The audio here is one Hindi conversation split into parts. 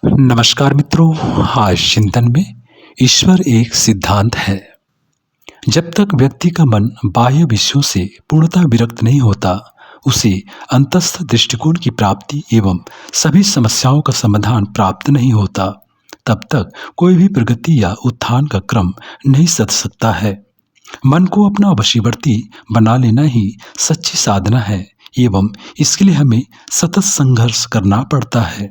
नमस्कार मित्रों। आज चिंतन में ईश्वर एक सिद्धांत है। जब तक व्यक्ति का मन बाह्य विषयों से पूर्णतः विरक्त नहीं होता, उसे अंतस्थ दृष्टिकोण की प्राप्ति एवं सभी समस्याओं का समाधान प्राप्त नहीं होता, तब तक कोई भी प्रगति या उत्थान का क्रम नहीं सध सकता है। मन को अपना वशीवर्ती बना लेना ही सच्ची साधना है एवं इसके लिए हमें सतत संघर्ष करना पड़ता है।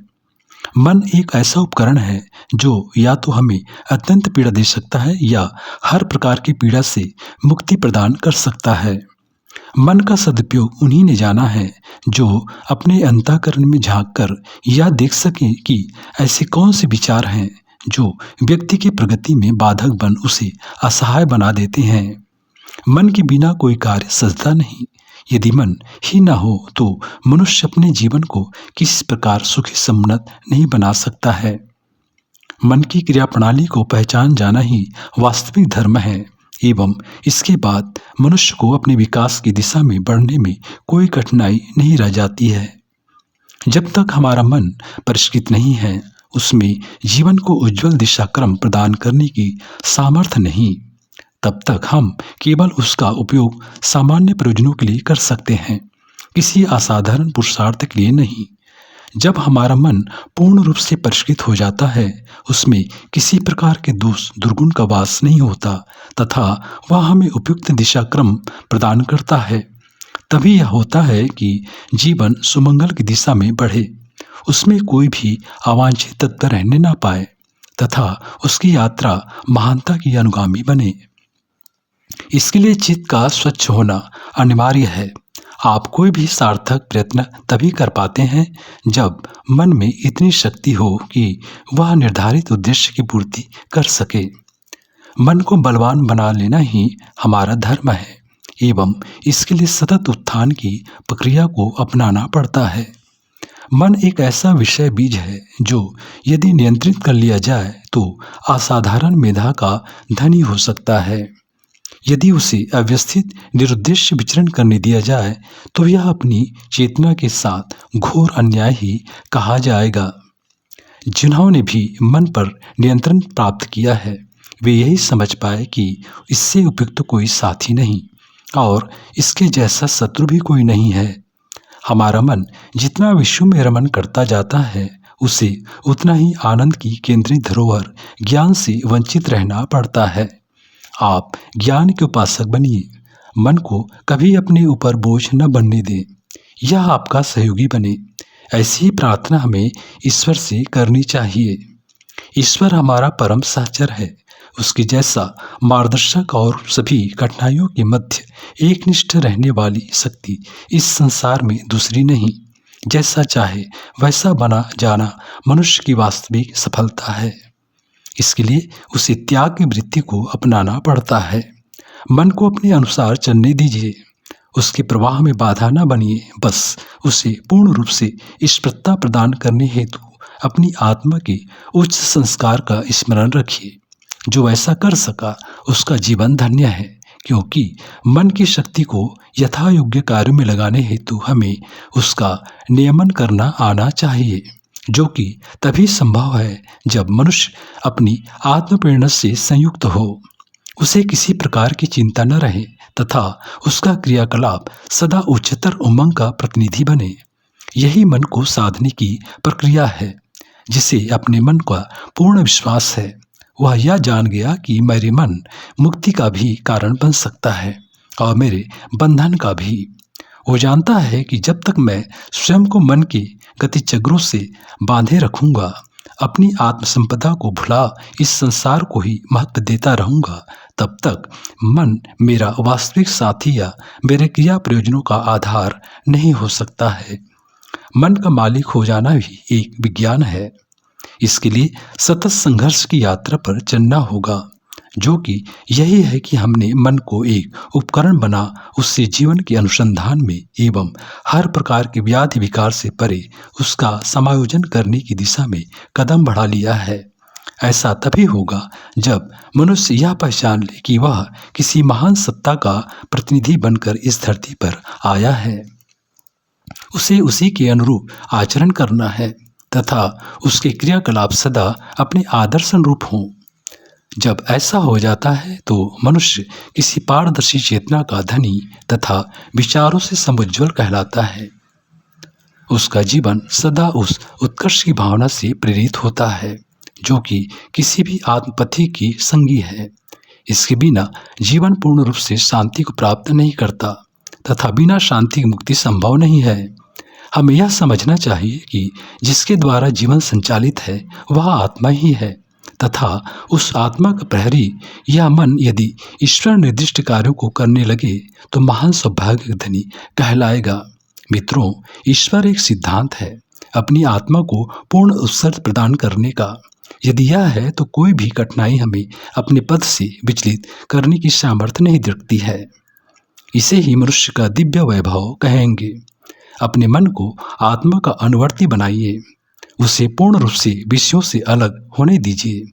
मन एक ऐसा उपकरण है जो या तो हमें अत्यंत पीड़ा दे सकता है या हर प्रकार की पीड़ा से मुक्ति प्रदान कर सकता है। मन का सदुपयोग उन्हीं ने जाना है जो अपने अंतःकरण में झांक कर यह देख सके कि ऐसे कौन से विचार हैं जो व्यक्ति की प्रगति में बाधक बन उसे असहाय बना देते हैं। मन के बिना कोई कार्य सजता नहीं। यदि मन ही न हो तो मनुष्य अपने जीवन को किसी प्रकार सुखी समुन्नत नहीं बना सकता है। मन की क्रिया प्रणाली को पहचान जाना ही वास्तविक धर्म है एवं इसके बाद मनुष्य को अपने विकास की दिशा में बढ़ने में कोई कठिनाई नहीं रह जाती है। जब तक हमारा मन परिष्कृत नहीं है, उसमें जीवन को उज्जवल दिशाक्रम प्रदान करने की सामर्थ्य नहीं, तब तक हम केवल उसका उपयोग सामान्य प्रयोजनों के लिए कर सकते हैं, किसी असाधारण पुरुषार्थ के लिए नहीं। जब हमारा मन पूर्ण रूप से परिष्कृत हो जाता है, उसमें किसी प्रकार के दोष दुर्गुण का वास नहीं होता तथा वह हमें उपयुक्त दिशाक्रम प्रदान करता है। तभी यह होता है कि जीवन सुमंगल की दिशा में बढ़े, उसमें कोई भी अवांछित तत्व रहने ना पाए तथा उसकी यात्रा महानता की अनुगामी बने। इसके लिए चित्त का स्वच्छ होना अनिवार्य है। आप कोई भी सार्थक प्रयत्न तभी कर पाते हैं जब मन में इतनी शक्ति हो कि वह निर्धारित उद्देश्य की पूर्ति कर सके। मन को बलवान बना लेना ही हमारा धर्म है एवं इसके लिए सतत उत्थान की प्रक्रिया को अपनाना पड़ता है। मन एक ऐसा विषय बीज है जो यदि नियंत्रित कर लिया जाए तो असाधारण मेधा का धनी हो सकता है। यदि उसे अव्यवस्थित निरुद्देश्य विचरण करने दिया जाए तो यह अपनी चेतना के साथ घोर अन्याय ही कहा जाएगा। जिन्होंने भी मन पर नियंत्रण प्राप्त किया है, वे यही समझ पाए कि इससे उपयुक्त कोई साथी नहीं और इसके जैसा शत्रु भी कोई नहीं है। हमारा मन जितना विश्व में रमन करता जाता है, उसे उतना ही आनंद की केंद्रीय धरोहर ज्ञान से वंचित रहना पड़ता है। आप ज्ञान के उपासक बनिए, मन को कभी अपने ऊपर बोझ न बनने दें, यह आपका सहयोगी बने। ऐसी ही प्रार्थना हमें ईश्वर से करनी चाहिए। ईश्वर हमारा परम सहचर है, उसके जैसा मार्गदर्शक और सभी कठिनाइयों के मध्य एकनिष्ठ रहने वाली शक्ति इस संसार में दूसरी नहीं। जैसा चाहे वैसा बना जाना मनुष्य की वास्तविक सफलता है। इसके लिए उसे त्याग की वृत्ति को अपनाना पड़ता है। मन को अपने अनुसार चलने दीजिए, उसके प्रवाह में बाधा न बनिए, बस उसे पूर्ण रूप से स्पष्टता प्रदान करने हेतु अपनी आत्मा के उच्च संस्कार का स्मरण रखिए। जो ऐसा कर सका उसका जीवन धन्य है, क्योंकि मन की शक्ति को यथा योग्य कार्यों में लगाने हेतु हमें उसका नियमन करना आना चाहिए, जो कि तभी संभव है जब मनुष्य अपनी आत्मप्रेरणा से संयुक्त हो, उसे किसी प्रकार की चिंता न रहे तथा उसका क्रियाकलाप सदा उच्चतर उमंग का प्रतिनिधि बने। यही मन को साधने की प्रक्रिया है। जिसे अपने मन का पूर्ण विश्वास है, वह यह जान गया कि मेरे मन मुक्ति का भी कारण बन सकता है और मेरे बंधन का भी। वो जानता है कि जब तक मैं स्वयं को मन के गतिचक्रों से बांधे रखूंगा, अपनी आत्मसंपदा को भुला इस संसार को ही महत्व देता रहूंगा, तब तक मन मेरा वास्तविक साथी या मेरे क्रिया प्रयोजनों का आधार नहीं हो सकता है। मन का मालिक हो जाना भी एक विज्ञान है। इसके लिए सतत संघर्ष की यात्रा पर चलना होगा, जो कि यही है कि हमने मन को एक उपकरण बना उससे जीवन के अनुसंधान में एवं हर प्रकार के व्याधि विकार से परे उसका समायोजन करने की दिशा में कदम बढ़ा लिया है। ऐसा तभी होगा जब मनुष्य यह पहचान ले कि वह किसी महान सत्ता का प्रतिनिधि बनकर इस धरती पर आया है। उसे उसी के अनुरूप आचरण करना है। तथा उसके क्रियाकलाप सदा अपने आदर्श अनुरूप हों। जब ऐसा हो जाता है तो मनुष्य किसी पारदर्शी चेतना का धनी तथा विचारों से समुज्ज्वल कहलाता है। उसका जीवन सदा उस उत्कर्ष की भावना से प्रेरित होता है जो कि किसी भी आत्मपथि की संगी है। इसके बिना जीवन पूर्ण रूप से शांति को प्राप्त नहीं करता तथा बिना शांति की मुक्ति संभव नहीं है। हमें यह समझना चाहिए कि जिसके द्वारा जीवन संचालित है वह आत्मा ही है तथा उस आत्मा का प्रहरी या मन यदि ईश्वर निर्दिष्ट कार्यों को करने लगे तो महान सौभाग्य का धनी कहलाएगा। मित्रों, ईश्वर एक सिद्धांत है अपनी आत्मा को पूर्ण उत्सर्ग प्रदान करने का। यदि यह है तो कोई भी कठिनाई हमें अपने पद से विचलित करने की सामर्थ्य नहीं दिखती है। इसे ही मनुष्य का दिव्य वैभव कहेंगे। अपने मन को आत्मा का अनुवर्ती बनाइए, उसे पूर्ण रूप से विषयों से अलग होने दीजिए।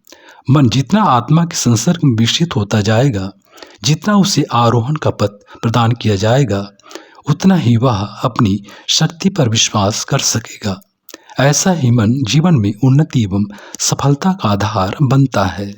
मन जितना आत्मा के संसर्ग में विकसित होता जाएगा, जितना उसे आरोहण का पथ प्रदान किया जाएगा, उतना ही वह अपनी शक्ति पर विश्वास कर सकेगा। ऐसा ही मन जीवन में उन्नति एवं सफलता का आधार बनता है।